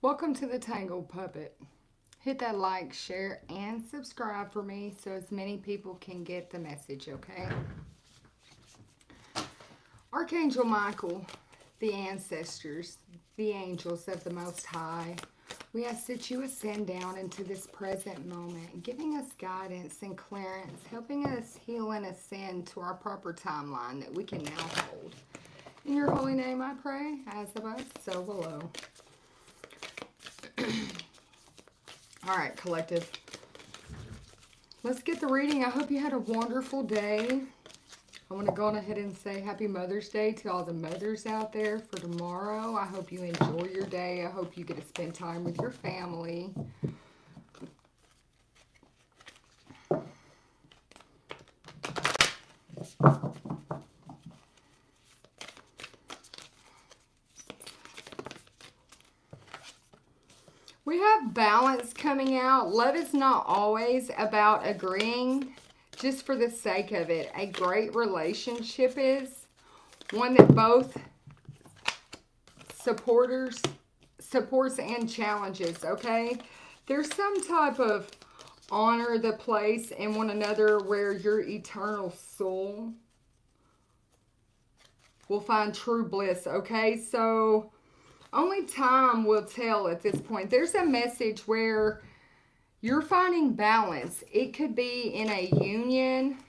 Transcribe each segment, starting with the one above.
Welcome to the Tangled Puppet. Hit that like, share, and subscribe for me so as many people can get the message, okay? Archangel Michael, the ancestors, the angels of the Most High, we ask that you ascend down into this present moment, giving us guidance and clearance, helping us heal and ascend to our proper timeline that we can now hold. In your holy name I pray, as above, so below. All right, collective. Let's get the reading. I hope you had a wonderful day. I want to go on ahead and say Happy Mother's Day to all the mothers out there for tomorrow. I hope you enjoy your day. I hope you get to spend time with your family. We have balance coming out. Love is not always about agreeing just for the sake of it. A great relationship is one that both supports and challenges, okay? There's some type of honor the place in one another where your eternal soul will find true bliss, okay? So only time will tell at this point. There's a message where you're finding balance. It could be in a union.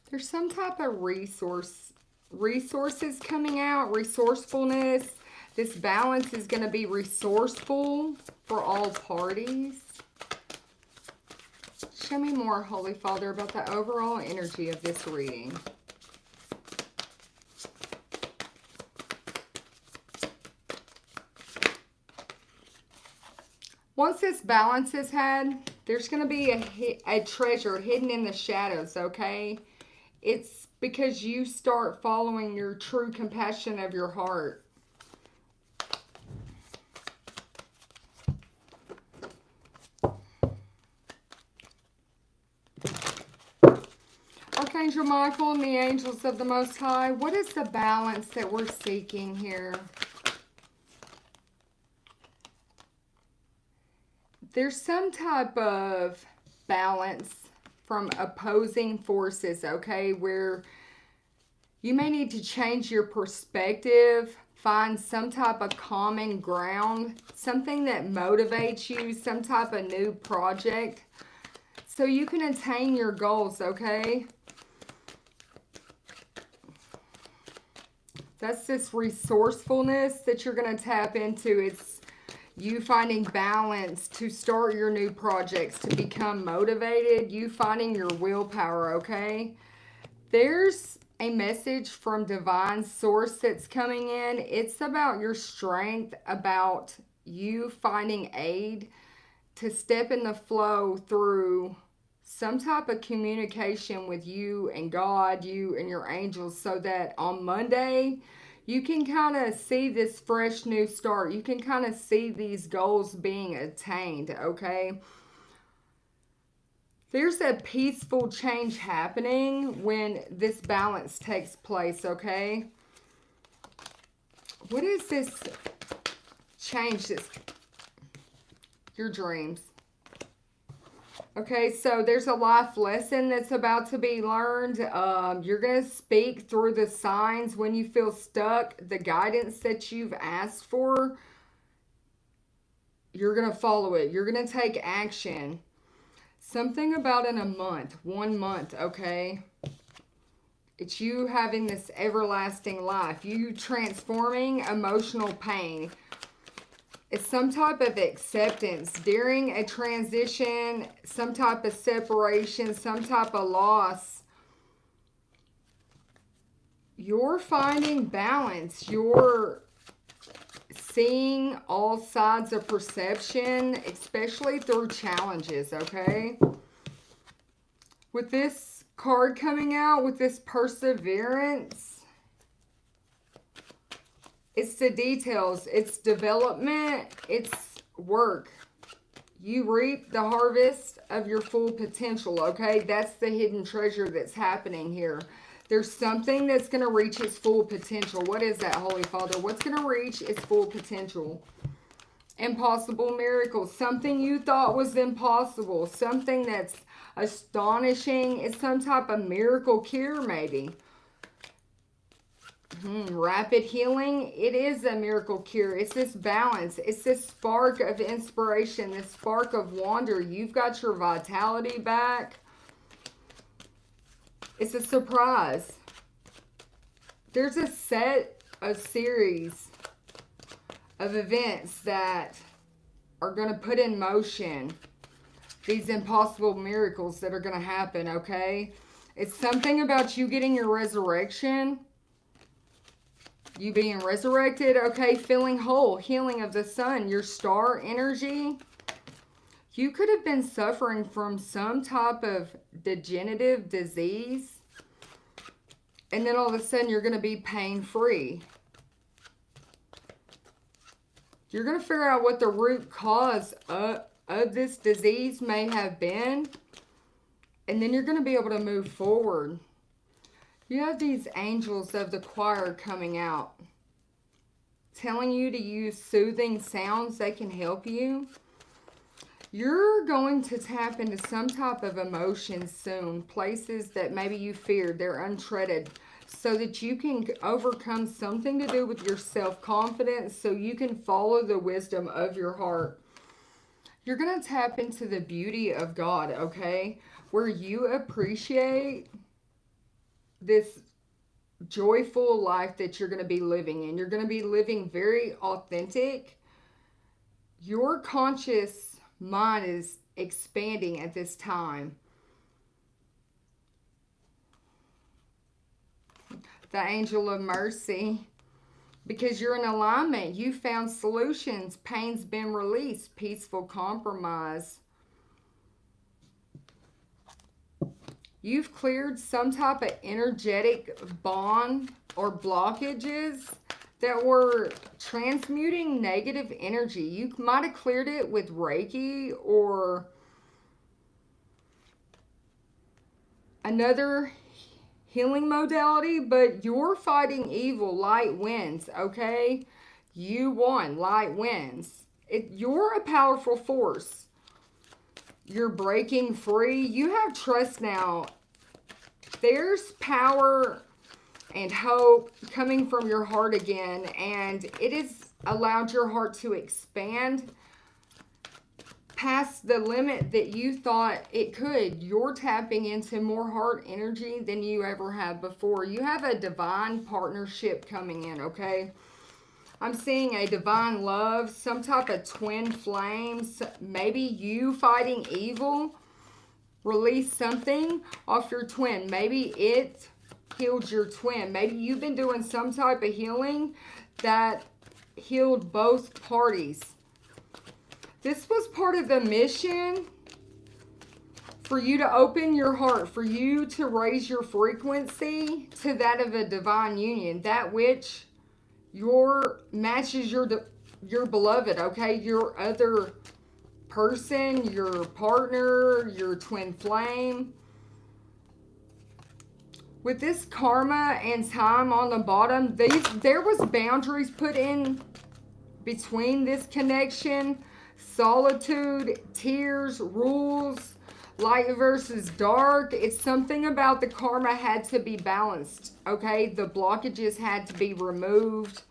There's some type of resources coming out, resourcefulness. This balance is going to be resourceful for all parties. Show me more, Holy Father, about the overall energy of this reading. Once this balance is had, there's going to be a treasure hidden in the shadows, okay? It's because you start following your true compassion of your heart. Archangel Michael and the angels of the Most High, what is the balance that we're seeking here? There's some type of balance from opposing forces, okay, where you may need to change your perspective, find some type of common ground, something that motivates you, some type of new project, so you can attain your goals, okay? That's this resourcefulness that you're going to tap into. It's you finding balance to start your new projects, to become motivated, you finding your willpower, okay? There's a message from divine source that's coming in. It's about your strength, about you finding aid to step in the flow through some type of communication with you and God, you and your angels, so that on Monday you can kind of see this fresh new start. You can kind of see these goals being attained, okay? There's a peaceful change happening when this balance takes place, okay? What is this change? Your dreams. Okay, so there's a life lesson that's about to be learned. You're going to speak through the signs when you feel stuck. The guidance that you've asked for, you're going to follow it. You're going to take action. Something about in a month, 1 month, okay? It's you having this everlasting life. You transforming emotional pain. It's some type of acceptance during a transition, some type of separation, some type of loss. You're finding balance. You're seeing all sides of perception, especially through challenges, okay? With this card coming out, with this perseverance, it's the details, it's development, it's work. You reap the harvest of your full potential, okay? That's the hidden treasure that's happening here. There's something that's going to reach its full potential. What is that, Holy Father? What's going to reach its full potential? Impossible miracles. Something you thought was impossible. Something that's astonishing. It's some type of miracle cure, maybe. Rapid healing. It is a miracle cure. It's this balance. It's this spark of inspiration. This spark of wonder. You've got your vitality back. It's a surprise. There's a series of events that are going to put in motion these impossible miracles that are going to happen, okay? It's something about you getting your resurrection. You being resurrected, okay? Feeling whole, healing of the sun, your star energy. You could have been suffering from some type of degenerative disease. And then all of a sudden you're going to be pain-free. You're going to figure out what the root cause of this disease may have been. And then you're going to be able to move forward. You have these angels of the choir coming out, telling you to use soothing sounds that can help you. You're going to tap into some type of emotion soon. Places that maybe you feared, they're untreaded. So that you can overcome something to do with your self-confidence. So you can follow the wisdom of your heart. You're going to tap into the beauty of God, okay? Where you appreciate this joyful life that you're going to be living in. You're going to be living very authentic. Your conscious mind is expanding at this time. The angel of mercy. Because you're in alignment. You found solutions. Pain's been released. Peaceful compromise. You've cleared some type of energetic bond or blockages that were transmuting negative energy. You might have cleared it with Reiki or another healing modality, but you're fighting evil. Light wins, okay? You won. Light wins. You're a powerful force. You're breaking free. You have trust now. There's power and hope coming from your heart again, and it has allowed your heart to expand past the limit that you thought it could. You're tapping into more heart energy than you ever have before. You have a divine partnership coming in, okay? I'm seeing a divine love, some type of twin flames, maybe you fighting evil. Release something off your twin. Maybe it healed your twin. Maybe you've been doing some type of healing that healed both parties. This was part of the mission for you to open your heart, for you to raise your frequency to that of a divine union, that which matches your beloved, okay? Your other person, your partner, your twin flame. With this karma and time on the bottom, there was boundaries put in between this connection. Solitude, tears, rules, light versus dark. It's something about the karma had to be balanced, okay? The blockages had to be removed.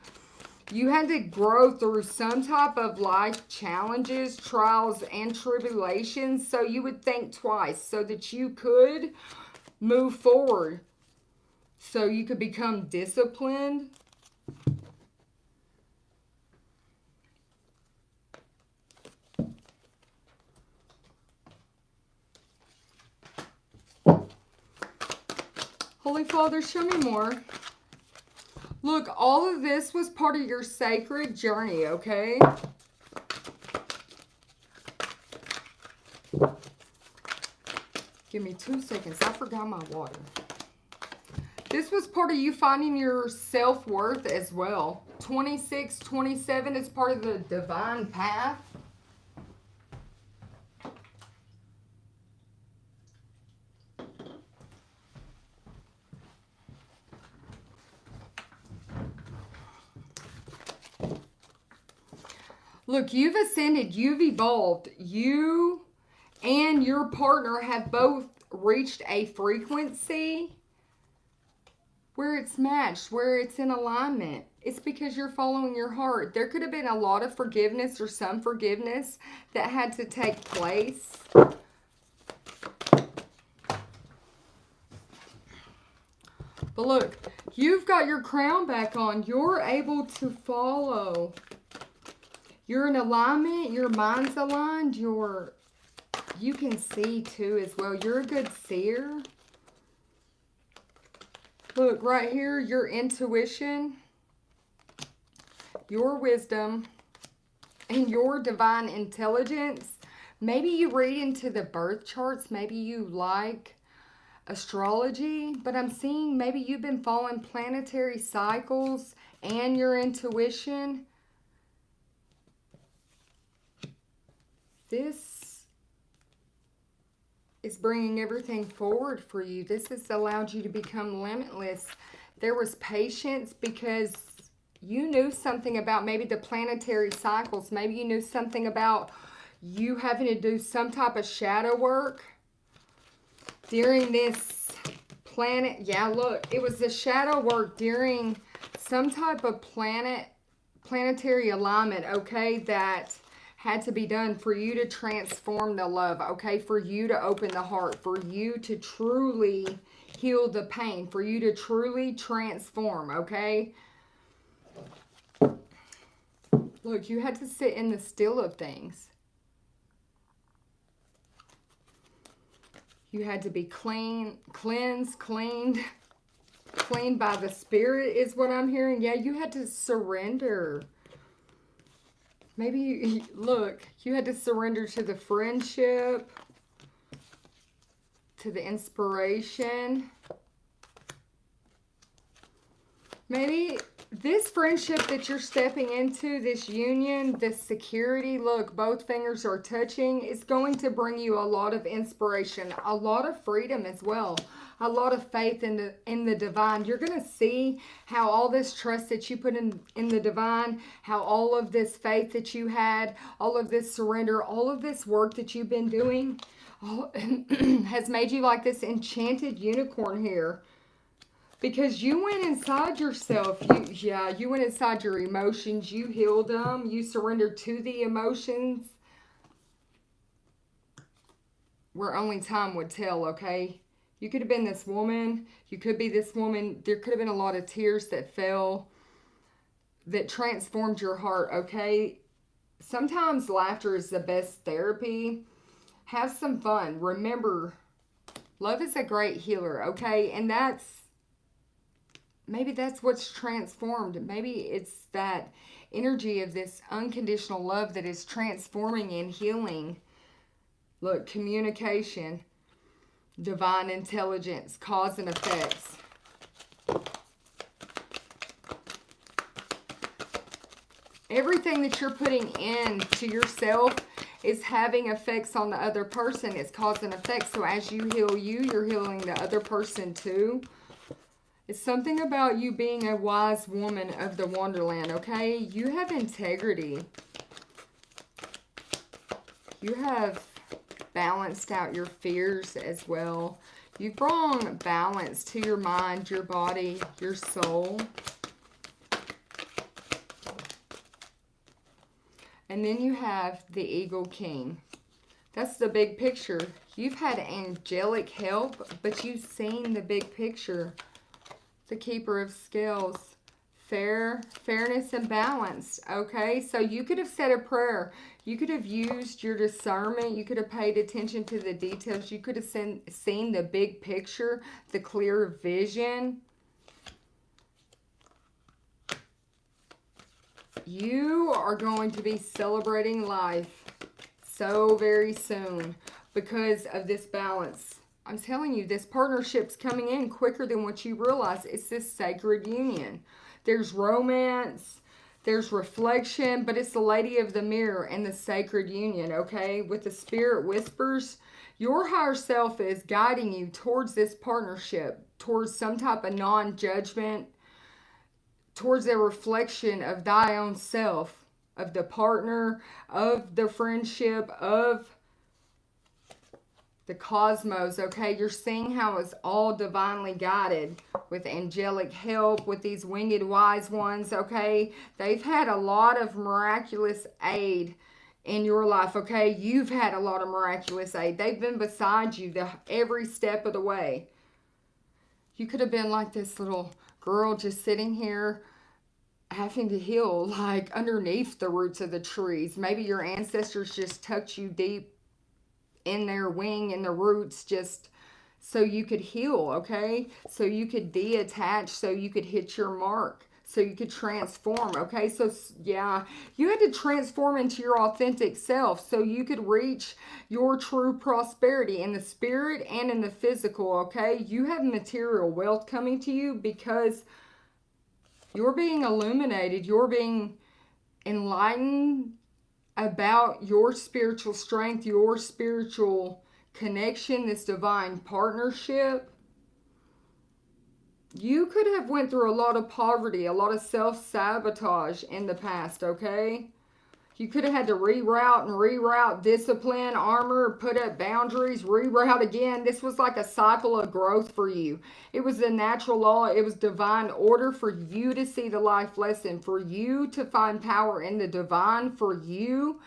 You had to grow through some type of life challenges, trials, and tribulations, so you would think twice so that you could move forward, so you could become disciplined. Holy Father, show me more. Look, all of this was part of your sacred journey, okay? Give me 2 seconds. I forgot my water. This was part of you finding your self-worth as well. 26, 27 is part of the divine path. Look, you've ascended, you've evolved. You and your partner have both reached a frequency where it's matched, where it's in alignment. It's because you're following your heart. There could have been a lot of forgiveness or some forgiveness that had to take place. But look, you've got your crown back on. You're able to follow. You're in alignment. Your mind's aligned. You can see too as well. You're a good seer. Look, right here, your intuition, your wisdom, and your divine intelligence. Maybe you read into the birth charts. Maybe you like astrology. But I'm seeing maybe you've been following planetary cycles and your intuition. This is bringing everything forward for you. This has allowed you to become limitless. There was patience because you knew something about maybe the planetary cycles. Maybe you knew something about you having to do some type of shadow work during this planet. Yeah, look, it was the shadow work during some type of planetary alignment, okay, that had to be done for you to transform the love, okay? For you to open the heart, for you to truly heal the pain, for you to truly transform, okay? Look, you had to sit in the still of things. You had to be cleansed by the Spirit is what I'm hearing. Yeah, you had to surrender. Maybe, look, you had to surrender to the friendship, to the inspiration. Maybe this friendship that you're stepping into, this union, this security, look, both fingers are touching, is going to bring you a lot of inspiration, a lot of freedom as well. A lot of faith in the divine. You're going to see how all this trust that you put in the divine, how all of this faith that you had, all of this surrender, all of this work that you've been doing has made you like this enchanted unicorn here. Because you went inside yourself. You went inside your emotions. You healed them. You surrendered to the emotions. Where only time would tell, okay? You could have been this woman. You could be this woman. There could have been a lot of tears that fell that transformed your heart, okay? Sometimes laughter is the best therapy. Have some fun. Remember, love is a great healer, okay? And maybe that's what's transformed. Maybe it's that energy of this unconditional love that is transforming and healing. Look, communication. Divine intelligence, cause and effects. Everything that you're putting into yourself is having effects on the other person. It's cause and effect. So as you heal you, you're healing the other person too. It's something about you being a wise woman of the Wonderland, okay? You have integrity. You have balanced out your fears as well. You've brought balance to your mind, your body, your soul. And then you have the Eagle King. That's the big picture. You've had angelic help, but you've seen the big picture. The Keeper of Scales. Fairness and balance, okay? So you could have said a prayer. You could have used your discernment. You could have paid attention to the details. You could have seen the big picture, the clear vision. You are going to be celebrating life so very soon because of this balance. I'm telling you, this partnership's coming in quicker than what you realize. It's this sacred union. There's romance, there's reflection, but it's the Lady of the Mirror and the sacred union, okay? With the Spirit Whispers, your higher self is guiding you towards this partnership, towards some type of non-judgment, towards a reflection of thy own self. of the partner, of the friendship, of the cosmos, okay? You're seeing how it's all divinely guided with angelic help, with these winged wise ones, okay? They've had a lot of miraculous aid in your life, okay? You've had a lot of miraculous aid. They've been beside you every step of the way. You could have been like this little girl just sitting here having to heal like underneath the roots of the trees. Maybe your ancestors just tucked you deep in their wing, in the roots, just so you could heal, okay? So you could detach, so you could hit your mark, so you could transform, okay? So yeah, you had to transform into your authentic self so you could reach your true prosperity in the spirit and in the physical, okay? You have material wealth coming to you because you're being illuminated, you're being enlightened about your spiritual strength, your spiritual connection, this divine partnership. You could have went through a lot of poverty, a lot of self-sabotage in the past, okay? You could have had to reroute, discipline, armor, put up boundaries, reroute again. This was like a cycle of growth for you. It was the natural law. It was divine order for you to see the life lesson, for you to find power in the divine, for you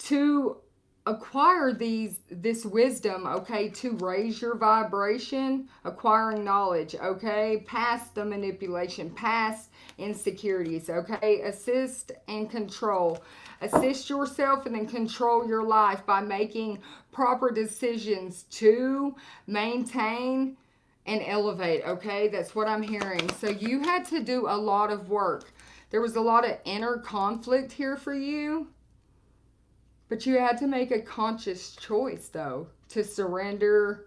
to acquire this wisdom, okay, to raise your vibration, acquiring knowledge, okay, past the manipulation, past insecurities, okay, assist and control. Assist yourself and then control your life by making proper decisions to maintain and elevate, okay? That's what I'm hearing. So you had to do a lot of work. There was a lot of inner conflict here for you, but you had to make a conscious choice, though, to surrender,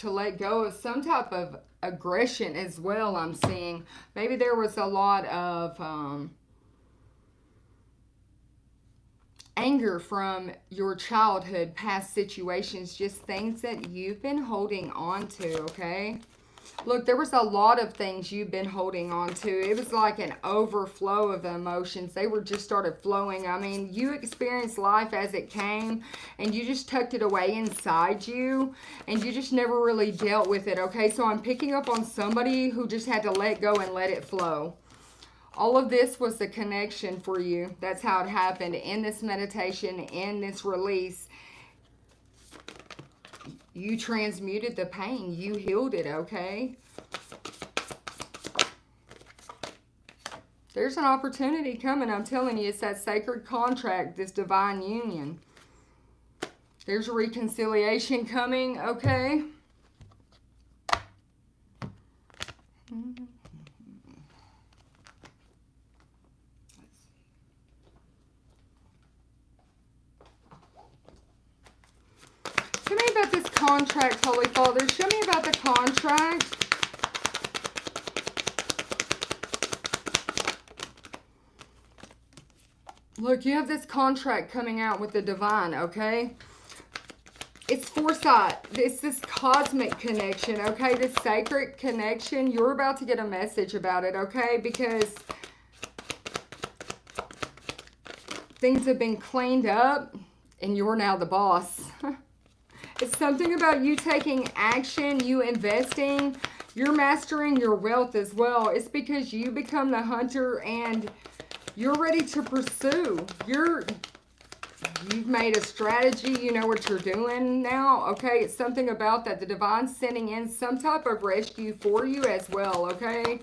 to let go of some type of aggression as well, I'm seeing. Maybe there was a lot of anger from your childhood, past situations, just things that you've been holding on to, okay? Look, there was a lot of things you've been holding on to. It was like an overflow of emotions. They were just started flowing. I mean, you experienced life as it came, and you just tucked it away inside you, and you just never really dealt with it, okay? So I'm picking up on somebody who just had to let go and let it flow. All of this was the connection for you. That's how it happened in this meditation, in this release. You transmuted the pain. You healed it, okay? There's an opportunity coming. I'm telling you, it's that sacred contract, this divine union. There's a reconciliation coming, okay? Show me about this contract, Holy Father. Show me about the contract. Look, you have this contract coming out with the divine, okay? It's foresight. It's this cosmic connection, okay? This sacred connection. You're about to get a message about it, okay? Because things have been cleaned up and you're now the boss. It's something about you taking action, you investing, you're mastering your wealth as well. It's because you become the hunter and you're ready to pursue. You've made a strategy. You know what you're doing now, okay? It's something about that. The divine's sending in some type of rescue for you as well, okay?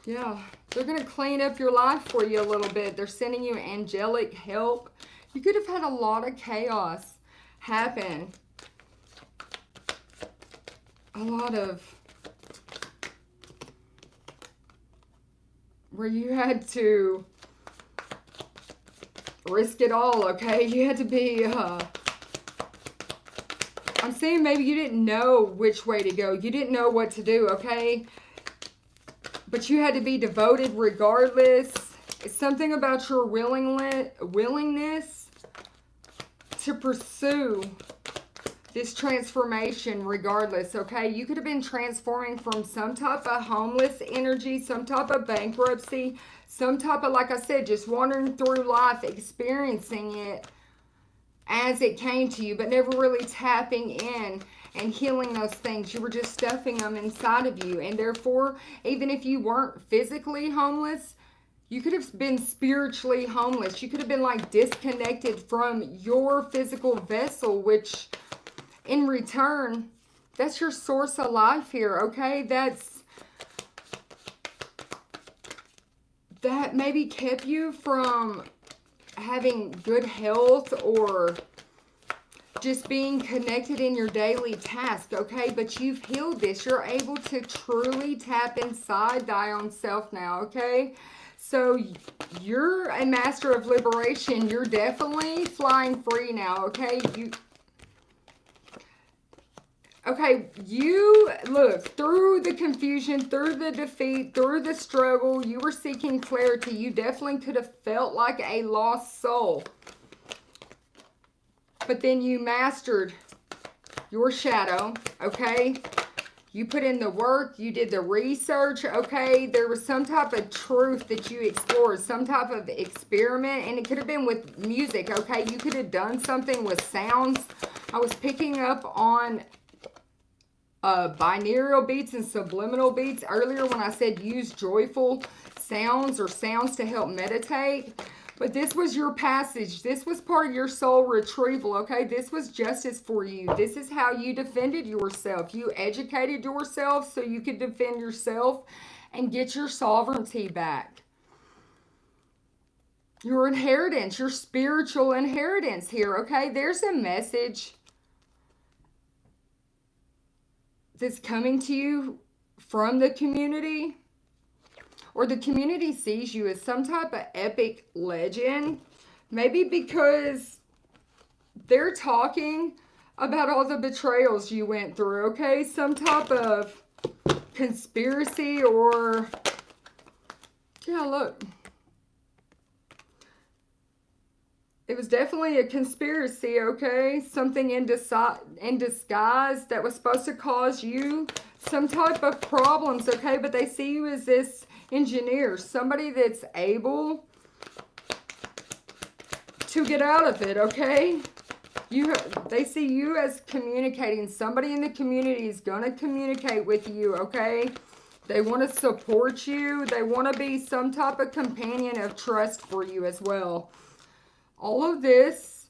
Yeah, they're going to clean up your life for you a little bit. They're sending you angelic help. You could have had a lot of chaos happen. A lot of where you had to risk it all, okay? You had to be, I'm saying maybe you didn't know which way to go. You didn't know what to do, okay? But you had to be devoted regardless. It's something about your willingness to pursue this transformation regardless, okay? You could have been transforming from some type of homeless energy, some type of bankruptcy, some type of, like I said, just wandering through life, experiencing it as it came to you, but never really tapping in and healing those things. You were just stuffing them inside of you. And therefore, even if you weren't physically homeless, you could have been spiritually homeless. You could have been like disconnected from your physical vessel, which in return, that's your source of life here, okay? That maybe kept you from having good health or just being connected in your daily task, okay? But you've healed this. You're able to truly tap inside thy own self now, okay? So you're a master of liberation. You're definitely flying free now, okay? You look, through the confusion, through the defeat, through the struggle, you were seeking clarity. You definitely could have felt like a lost soul. But then you mastered your shadow, okay? You put in the work, you did the research, okay? There was some type of truth that you explored, some type of experiment, and it could have been with music, okay? You could have done something with sounds. I was picking up on binaural beats and subliminal beats earlier when I said use joyful sounds or sounds to help meditate. But this was your passage. This was part of your soul retrieval, okay? This was justice for you. This is how you defended yourself. You educated yourself so you could defend yourself and get your sovereignty back. Your inheritance, your spiritual inheritance here, okay? There's a message that's coming to you from the community, or the community sees you as some type of epic legend, maybe because they're talking about all the betrayals you went through, okay? Some type of conspiracy or, yeah, look. It was definitely a conspiracy, okay? Something in disguise that was supposed to cause you some type of problems, okay? But they see you as this engineer, somebody that's able to get out of it, okay? They see you as communicating. Somebody in the community is going to communicate with you, okay? They want to support you. They want to be some type of companion of trust for you as well. All of this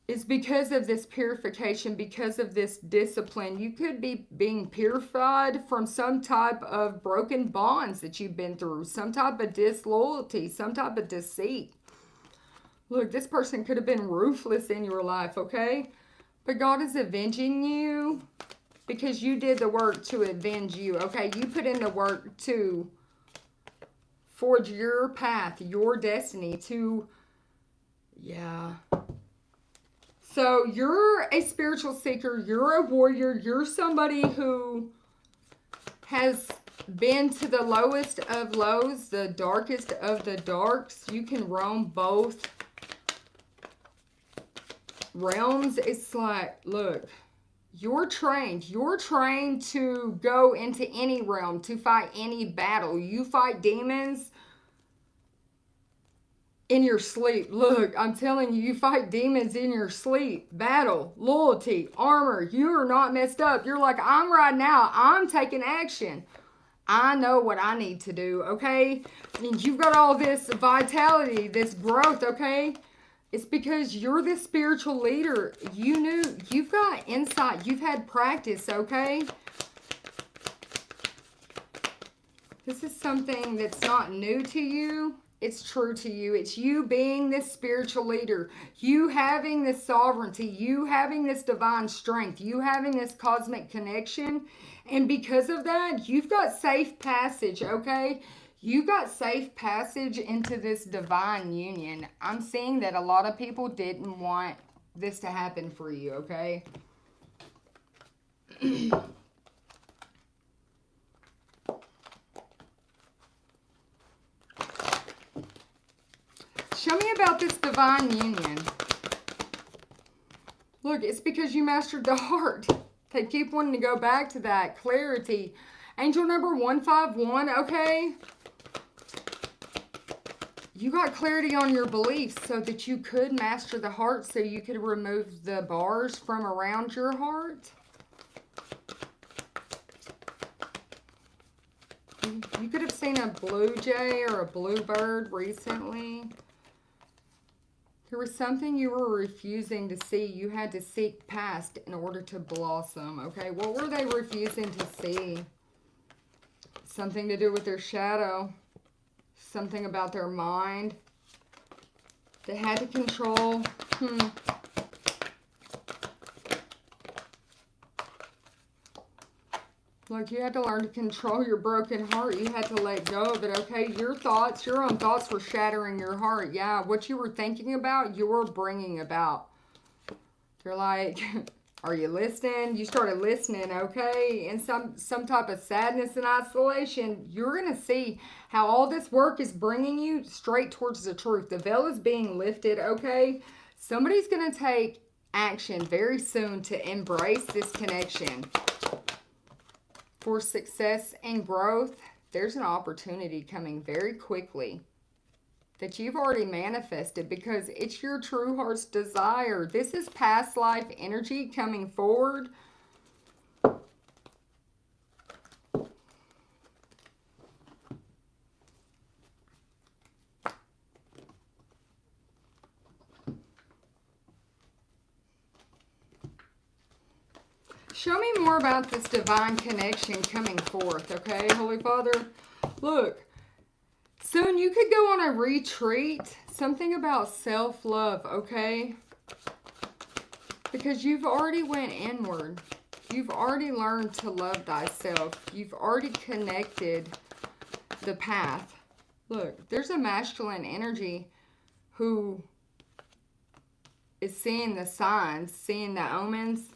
is because of this purification, because of this discipline. You could be being purified from some type of broken bonds that you've been through, some type of disloyalty, some type of deceit. Look, this person could have been ruthless in your life, okay? But God is avenging you because you did the work to avenge you, okay? You put in the work to forge your path, your destiny to, yeah. So you're a spiritual seeker. You're a warrior. You're somebody who has been to the lowest of lows, the darkest of the darks. You can roam both realms. It's like, look, you're trained. You're trained to go into any realm, to fight any battle. You fight demons in your sleep. Look, I'm telling you, you fight demons in your sleep. Battle, loyalty, armor. You are not messed up. You're like, I'm right now. I'm taking action. I know what I need to do, okay? And you've got all this vitality, this growth, okay? It's because you're the spiritual leader. You knew, you've got insight. You've had practice, okay? This is something that's not new to you. It's true to you. It's you being this spiritual leader. You having this sovereignty. You having this divine strength. You having this cosmic connection. And because of that, you've got safe passage, okay? You got safe passage into this divine union. I'm seeing that a lot of people didn't want this to happen for you, okay? Show me about this divine union. Look, it's because you mastered the heart. They keep wanting to go back to that clarity. Angel number 151, okay? You got clarity on your beliefs so that you could master the heart, so you could remove the bars from around your heart. You could have seen a blue jay or a bluebird recently. There was something you were refusing to see. You had to seek past in order to blossom, okay? What were they refusing to see? Something to do with their shadow. Something about their mind. They had to control. Look, you had to learn to control your broken heart. You had to let go of it, okay? Your thoughts, your own thoughts were shattering your heart. Yeah, what you were thinking about, you were bringing about. You're like, are you listening? You started listening, okay? And some type of sadness and isolation, you're going to see how all this work is bringing you straight towards the truth. The veil is being lifted, okay? Somebody's going to take action very soon to embrace this connection. For success and growth, there's an opportunity coming very quickly that you've already manifested because it's your true heart's desire. This is past life energy coming forward. Show me more about this divine connection coming forth, okay, Holy Father? Look, soon you could go on a retreat. Something about self-love, okay? Because you've already went inward. You've already learned to love thyself. You've already connected the path. Look, there's a masculine energy who is seeing the signs, seeing the omens,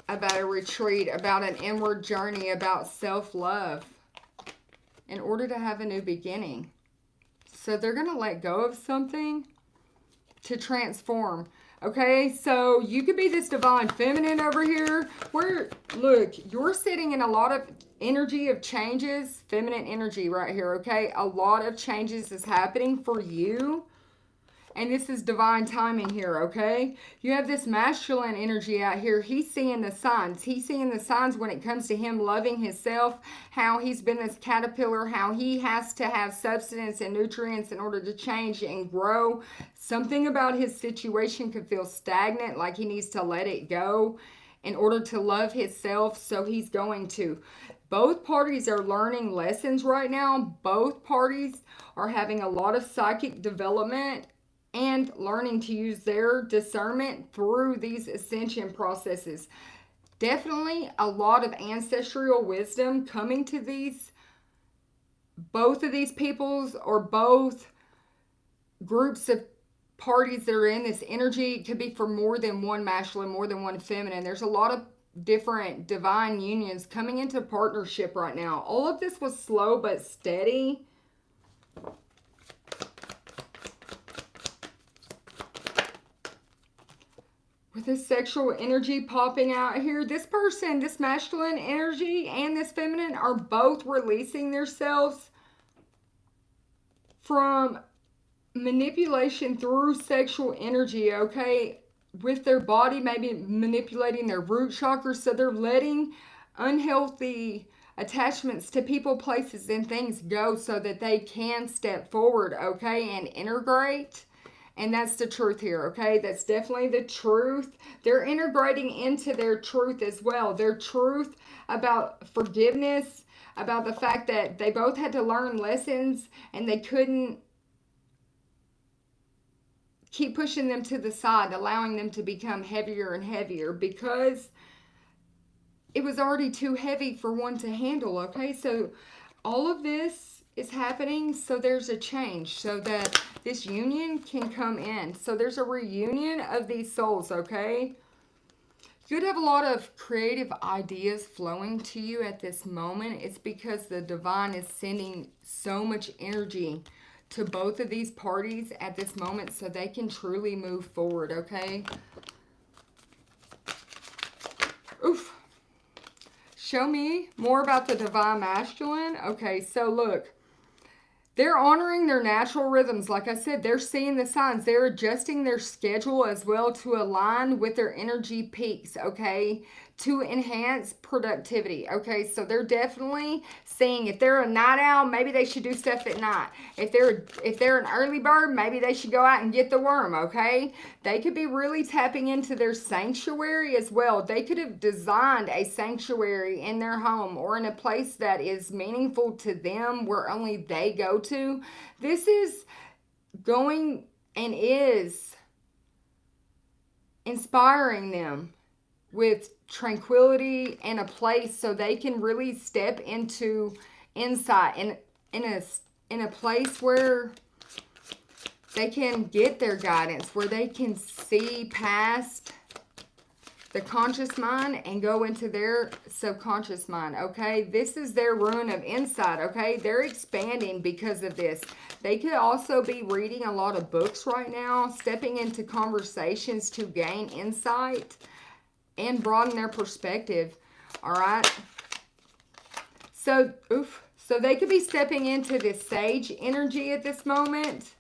about a retreat, about an inward journey, about self-love in order to have a new beginning. So they're going to let go of something to transform. Okay, so you could be this divine feminine over here where, look, you're sitting in a lot of energy of changes, feminine energy right here, okay? A lot of changes is happening for you. And this is divine timing here, okay? You have this masculine energy out here. He's seeing the signs. He's seeing the signs when it comes to him loving himself, how he's been this caterpillar, how he has to have substance and nutrients in order to change and grow. Something about his situation could feel stagnant, like he needs to let it go in order to love himself, so he's going to. Both parties are learning lessons right now. Both parties are having a lot of psychic development and learning to use their discernment through these ascension processes. Definitely a lot of ancestral wisdom coming to both of these peoples, or both groups of parties that are in this energy. It could be for more than one masculine, more than one feminine. There's a lot of different divine unions coming into partnership right now. All of this was slow but steady. With this sexual energy popping out here, this person, this masculine energy and this feminine are both releasing themselves from manipulation through sexual energy, okay? With their body, maybe manipulating their root chakra, so they're letting unhealthy attachments to people, places, and things go so that they can step forward, okay, and integrate. And that's the truth here, okay? That's definitely the truth. They're integrating into their truth as well. Their truth about forgiveness, about the fact that they both had to learn lessons and they couldn't keep pushing them to the side, allowing them to become heavier and heavier because it was already too heavy for one to handle, okay? So all of this is happening, so there's a change so that this union can come in. So there's a reunion of these souls, okay? You could have a lot of creative ideas flowing to you at this moment. It's because the divine is sending so much energy to both of these parties at this moment so they can truly move forward, okay? Oof. Show me more about the divine masculine. Okay, so look. They're honoring their natural rhythms. Like I said, they're seeing the signs. They're adjusting their schedule as well to align with their energy peaks, okay? To enhance productivity, okay? So they're definitely seeing if they're a night owl, maybe they should do stuff at night. If they're an early bird, maybe they should go out and get the worm, okay? They could be really tapping into their sanctuary as well. They could have designed a sanctuary in their home or in a place that is meaningful to them where only they go to. This is going and is inspiring them with tranquility and a place so they can really step into insight and in a place where they can get their guidance, where they can see past the conscious mind and go into their subconscious mind, okay? This is their rune of insight, okay? They're expanding because of this. They could also be reading a lot of books right now, stepping into conversations to gain insight and broaden their perspective, all right? So they could be stepping into this sage energy at this moment,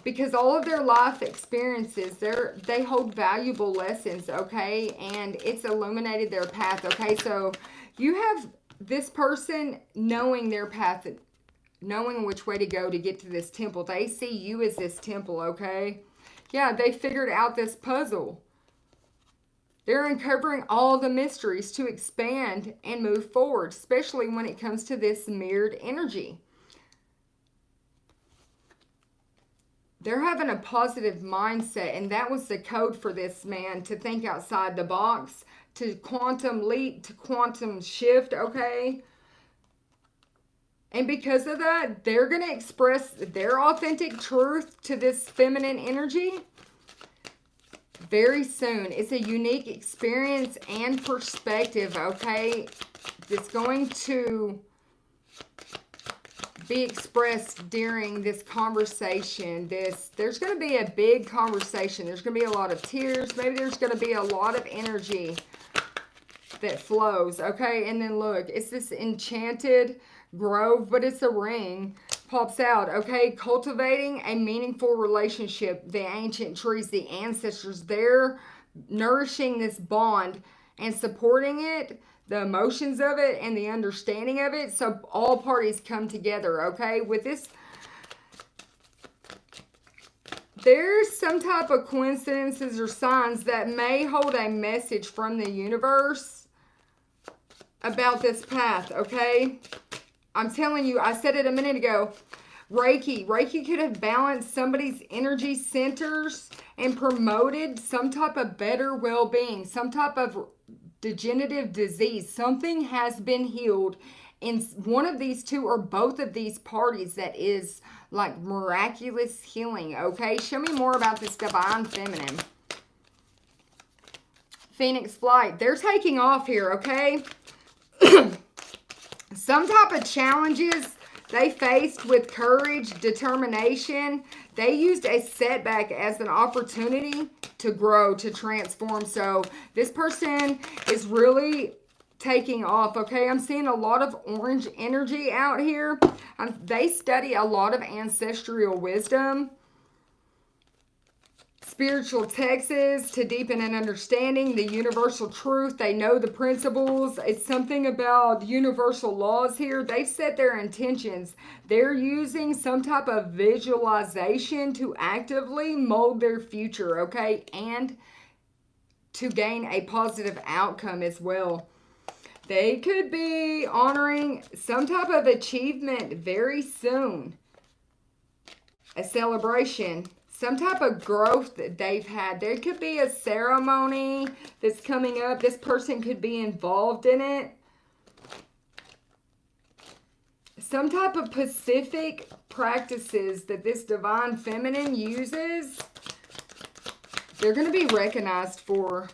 because all of their life experiences, they hold valuable lessons, okay? And it's illuminated their path, okay? So you have this person knowing their path, knowing which way to go to get to this temple. They see you as this temple, okay? Yeah, they figured out this puzzle. They're uncovering all the mysteries to expand and move forward, especially when it comes to this mirrored energy. They're having a positive mindset, and that was the code for this man, to think outside the box, to quantum leap, to quantum shift, okay? And because of that, they're going to express their authentic truth to this feminine energy very soon. It's a unique experience and perspective, okay? It's going to be expressed during this conversation. There's going to be a big conversation. There's going to be a lot of tears. Maybe there's going to be a lot of energy that flows, okay? And then look, it's this enchanted grove, but it's a ring. Pops out, okay? Cultivating a meaningful relationship. The ancient trees, the ancestors, they're nourishing this bond and supporting it, the emotions of it and the understanding of it, so all parties come together, okay? With this, there's some type of coincidences or signs that may hold a message from the universe about this path, okay? I'm telling you, I said it a minute ago, Reiki could have balanced somebody's energy centers and promoted some type of better well-being, some type of degenerative disease. Something has been healed in one of these two or both of these parties that is like miraculous healing, okay? Show me more about this divine feminine. Phoenix flight. They're taking off here, okay? Some type of challenges they faced with courage, determination. They used a setback as an opportunity to grow, to transform. So this person is really taking off, okay? I'm seeing a lot of orange energy out here. They study a lot of ancestral wisdom, spiritual texts to deepen an understanding, the universal truth. They know the principles. It's something about universal laws here. They've set their intentions. They're using some type of visualization to actively mold their future, okay? And to gain a positive outcome as well. They could be honoring some type of achievement very soon. A celebration. Some type of growth that they've had. There could be a ceremony that's coming up. This person could be involved in it. Some type of Pacific practices that this divine feminine uses, they're going to be recognized for.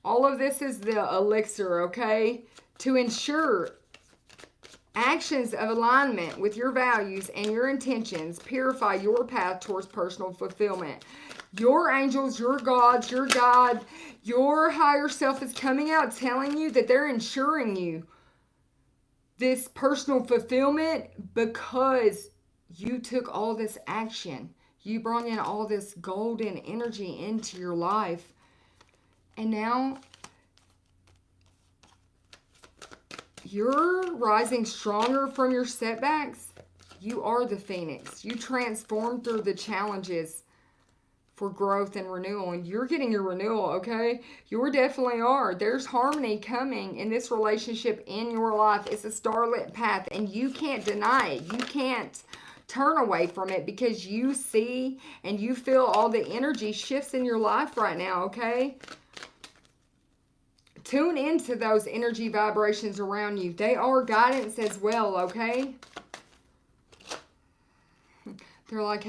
All of this is the elixir, okay? To ensure actions of alignment with your values and your intentions purify your path towards personal fulfillment. Your angels, your gods, your God, your higher self is coming out telling you that they're ensuring you this personal fulfillment because you took all this action. You brought in all this golden energy into your life. And now you're rising stronger from your setbacks. You are the phoenix. You transform through the challenges for growth and renewal, and you're getting your renewal, okay? You definitely are. There's harmony coming in this relationship in your life. It's a starlit path, and you can't deny it. You can't turn away from it because you see and you feel all the energy shifts in your life right now, okay? Tune into those energy vibrations around you. They are guidance as well, okay? They're like,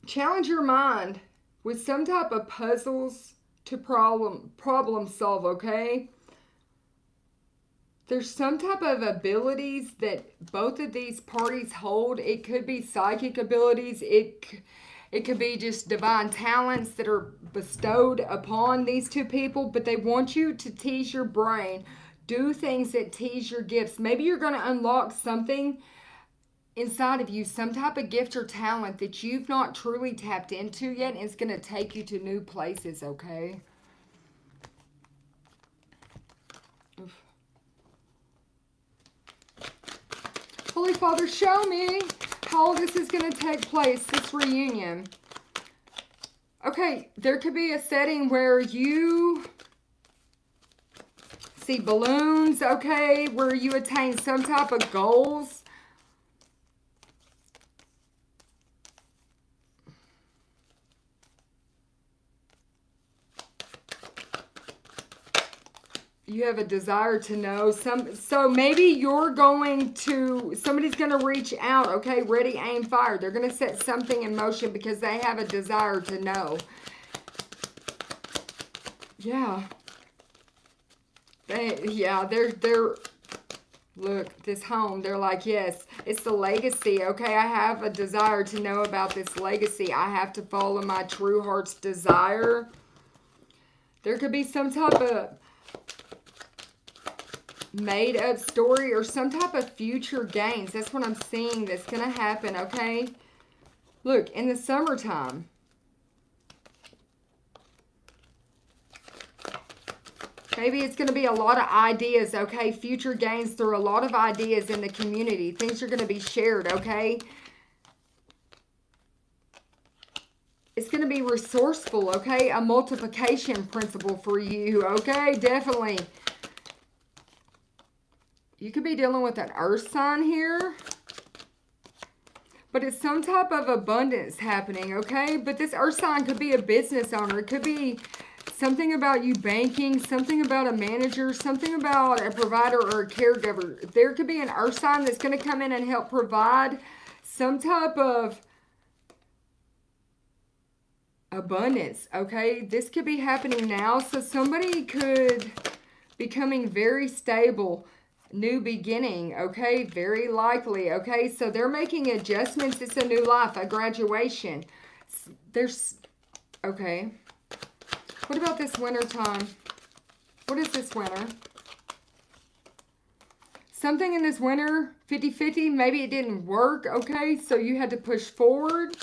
challenge your mind with some type of puzzles to problem solve, okay? There's some type of abilities that both of these parties hold. It could be psychic abilities. It could be just divine talents that are bestowed upon these two people, but they want you to tease your brain. Do things that tease your gifts. Maybe you're going to unlock something inside of you, some type of gift or talent that you've not truly tapped into yet, and it's going to take you to new places, okay? Oof. Holy Father, show me how this is going to take place, this reunion. Okay, there could be a setting where you see balloons, okay, where you attain some type of goals. You have a desire to know so maybe you're going to, somebody's going to reach out, okay, ready, aim, fire. They're going to set something in motion because they have a desire to know. Yeah. They're look, this home, they're like, yes, it's the legacy, okay? I have a desire to know about this legacy. I have to follow my true heart's desire. There could be some type of made up story or some type of future gains. That's what I'm seeing that's going to happen, okay? Look, in the summertime. Maybe it's going to be a lot of ideas, okay? Future gains through a lot of ideas in the community. Things are going to be shared, okay? It's going to be resourceful, okay? A multiplication principle for you, okay? Definitely. You could be dealing with an earth sign here. But it's some type of abundance happening, okay? But this earth sign could be a business owner. It could be something about you banking, something about a manager, something about a provider or a caregiver. There could be an earth sign that's going to come in and help provide some type of abundance, okay? This could be happening now. So somebody could be becoming very stable. New beginning, okay? Very likely, okay? So they're making adjustments. It's a new life, a graduation. Okay. What about this winter time? What is this winter? Something in this winter, 50-50, maybe it didn't work, okay? So you had to push forward.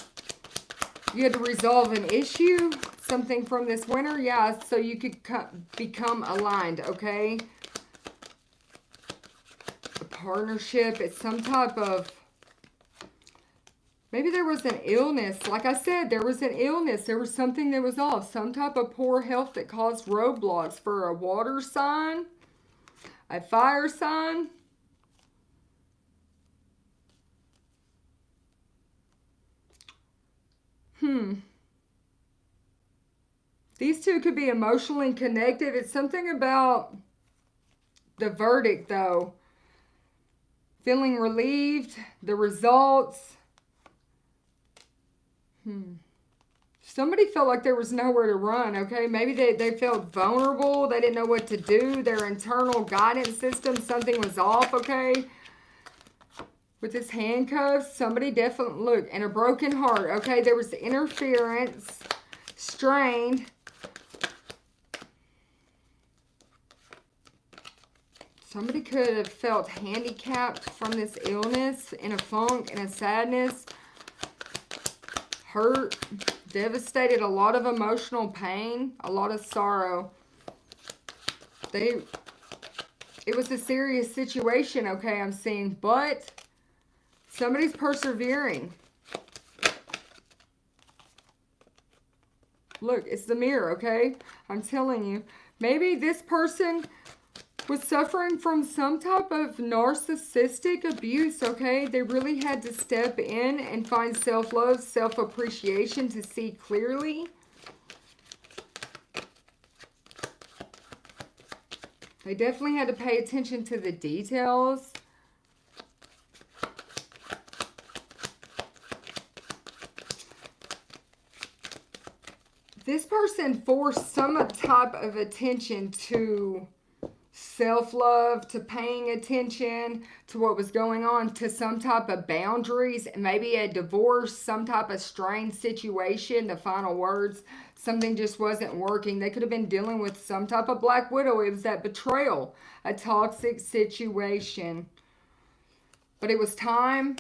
You had to resolve an issue, something from this winter, yeah, so you could become aligned, okay? A partnership, it's some type of, maybe there was an illness. Like I said, there was an illness. There was something that was off. Some type of poor health that caused roadblocks for a water sign, a fire sign. These two could be emotionally connected. It's something about the verdict, though. Feeling relieved, the results. Somebody felt like there was nowhere to run, okay? Maybe they felt vulnerable. They didn't know what to do. Their internal guidance system, something was off, okay? with his handcuffs. Somebody definitely, look, and a broken heart. Okay, there was interference, strained. Somebody could have felt handicapped from this illness, in a funk, in a sadness, hurt, devastated, a lot of emotional pain, a lot of sorrow. It was a serious situation, okay, I'm seeing, but somebody's persevering. Look, it's the mirror, okay? I'm telling you. Maybe this person was suffering from some type of narcissistic abuse, okay? They really had to step in and find self-love, self-appreciation to see clearly. They definitely had to pay attention to the details. This person forced some type of attention to self-love, to paying attention to what was going on, to some type of boundaries, maybe a divorce, some type of strained situation, the final words, something just wasn't working. They could have been dealing with some type of black widow. It was that betrayal, a toxic situation. But it was time.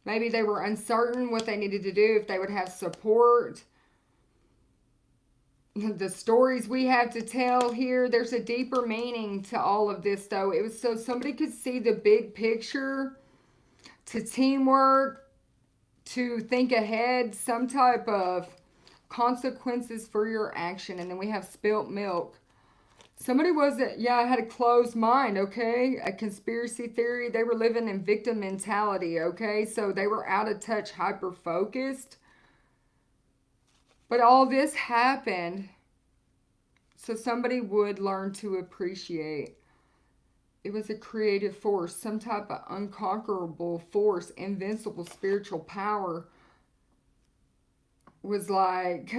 Maybe they were uncertain what they needed to do, if they would have support. The stories we have to tell here, there's a deeper meaning to all of this, though. It was so somebody could see the big picture, to teamwork, to think ahead, some type of consequences for your action. And then we have spilt milk. Somebody wasn't, had a closed mind, okay? A conspiracy theory. They were living in victim mentality, okay? So they were out of touch, hyper-focused. But all this happened so somebody would learn to appreciate. It was a creative force, some type of unconquerable force, invincible spiritual power. Was like,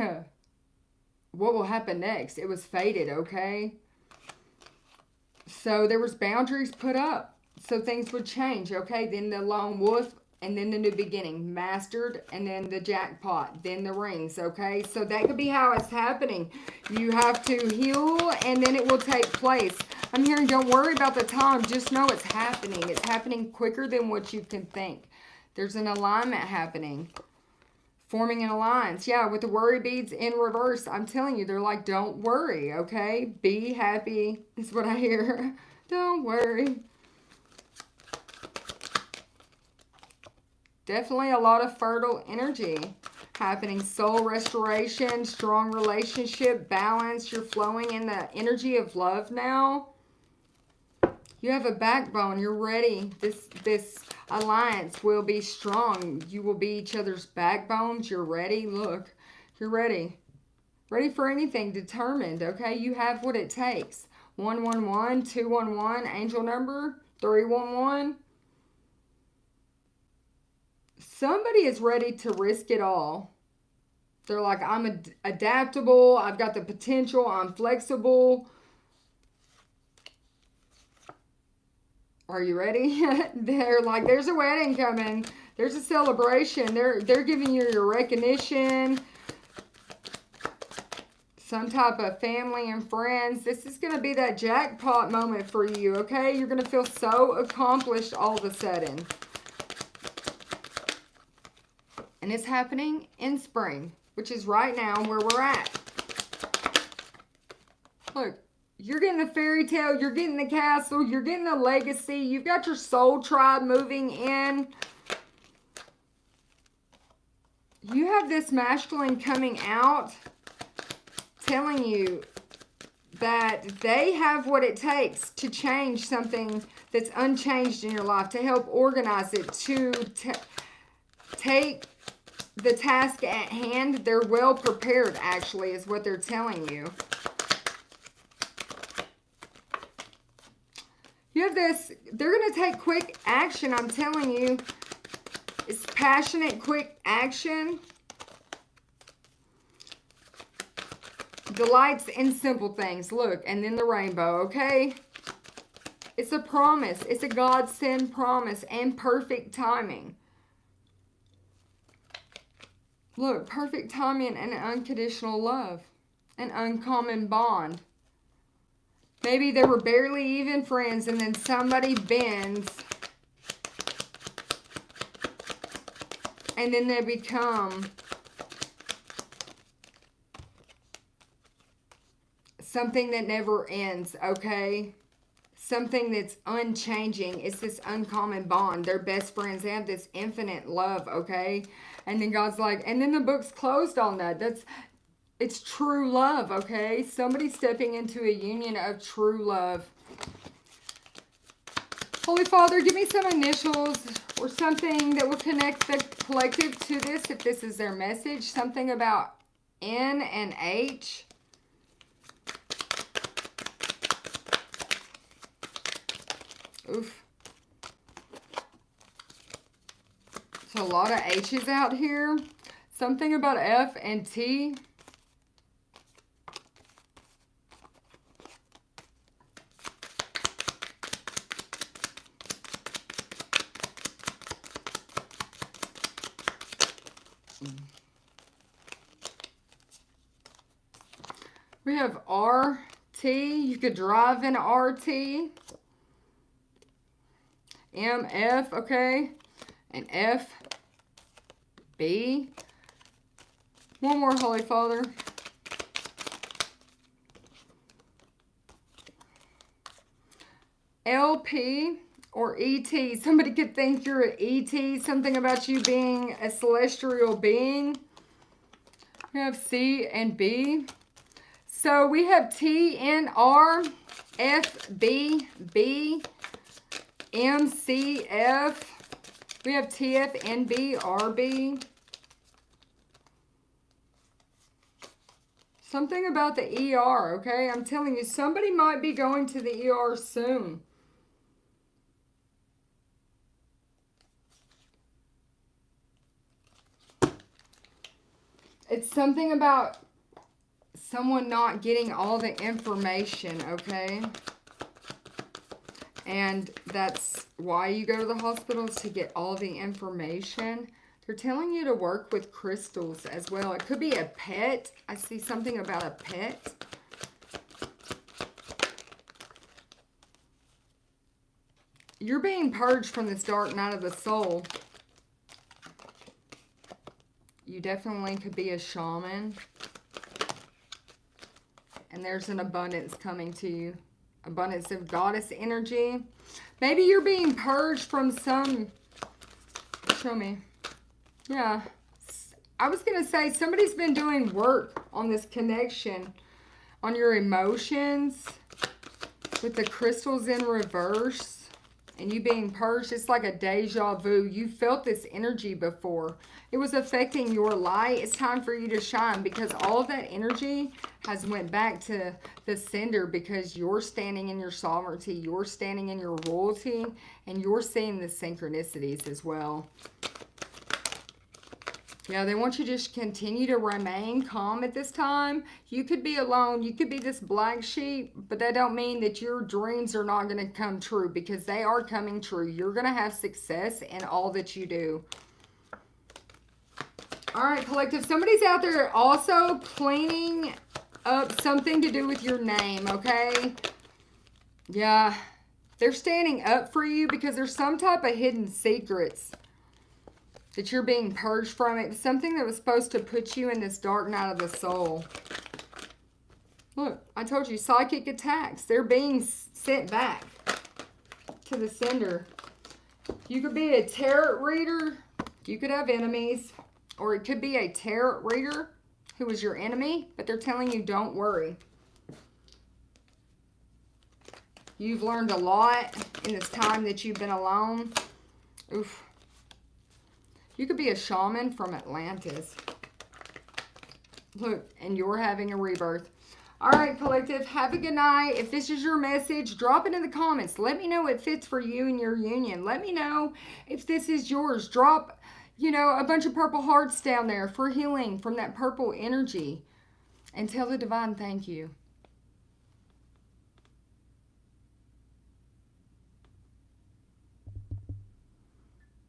what will happen next? It was fated, okay? So there was boundaries put up so things would change, okay? Then the lone wolf, and then the new beginning, mastered, and then the jackpot, then the rings, okay? So that could be how it's happening. You have to heal, and then it will take place. I'm hearing, don't worry about the time. Just know it's happening. It's happening quicker than what you can think. There's an alignment happening. Forming an alliance. Yeah, with the worry beads in reverse, I'm telling you, they're like, don't worry, okay? Be happy. Is what I hear. Don't worry. Definitely a lot of fertile energy happening. Soul restoration, strong relationship, balance. You're flowing in the energy of love now. You have a backbone. You're ready. This alliance will be strong. You will be each other's backbones. You're ready. Look, you're ready. Ready for anything. Determined, okay? You have what it takes. 111, 211, angel number, 311. Somebody is ready to risk it all. They're like, I'm adaptable. I've got the potential. I'm flexible. Are you ready? They're like, there's a wedding coming. There's a celebration. They're giving you your recognition. Some type of family and friends. This is going to be that jackpot moment for you, okay? You're going to feel so accomplished all of a sudden. And it's happening in spring, which is right now where we're at. Look, you're getting the fairy tale, you're getting the castle, you're getting the legacy, you've got your soul tribe moving in. You have this masculine coming out telling you that they have what it takes to change something that's unchanged in your life, to help organize it, to take the task at hand. They're well prepared, actually, is what they're telling you. You have this, they're going to take quick action, I'm telling you. It's passionate, quick action. Delights in simple things. Look, and then the rainbow, okay? It's a promise. It's a God-sent promise and perfect timing. Look, perfect timing and unconditional love. An uncommon bond. Maybe they were barely even friends and then somebody bends. And then they become something that never ends, okay? Something that's unchanging. It's this uncommon bond. They're best friends. They have this infinite love, okay? And then God's like, and then the book's closed on that. It's true love, okay? Somebody stepping into a union of true love. Holy Father, give me some initials or something that will connect the collective to this, if this is their message. Something about N and H. Oof. There's a lot of H's out here. Something about F and T. We have RT. You could drive an RT. MF, okay. And FB. One more, Holy Father. LP or ET. Somebody could think you're an ET. Something about you being a celestial being. We have C and B. So we have T, N, R, F, B, B, M, C, F. We have T, F, N, B, R, B. Something about the ER, okay? I'm telling you, somebody might be going to the ER soon. It's something about someone not getting all the information, okay? And that's why you go to the hospitals, to get all the information. They're telling you to work with crystals as well. It could be a pet. I see something about a pet. You're being purged from this dark night of the soul. You definitely could be a shaman. And there's an abundance coming to you. Abundance of goddess energy. Maybe you're being purged from some... Show me. Yeah. I was going to say somebody's been doing work on this connection. On your emotions. With the crystals in reverse. And you being purged. It's like a deja vu. You felt this energy before. It was affecting your light. It's time for you to shine, because all of that energy has went back to the sender, because you're standing in your sovereignty, you're standing in your royalty, and you're seeing the synchronicities as well. Yeah, they want you to just continue to remain calm at this time. You could be alone. You could be this black sheep, but that don't mean that your dreams are not going to come true, because they are coming true. You're going to have success in all that you do. All right, collective. Somebody's out there also cleaning up something to do with your name, okay? Yeah, they're standing up for you because there's some type of hidden secrets that you're being purged from. It was something that was supposed to put you in this dark night of the soul. Look, I told you, psychic attacks. They're being sent back to the sender. You could be a tarot reader. You could have enemies. Or it could be a tarot reader who is your enemy, but they're telling you don't worry. You've learned a lot in this time that you've been alone. Oof. You could be a shaman from Atlantis. Look, and you're having a rebirth. All right, collective, have a good night. If this is your message, drop it in the comments. Let me know what fits for you and your union. Let me know if this is yours. Drop, you know, a bunch of purple hearts down there for healing from that purple energy. And tell the divine thank you.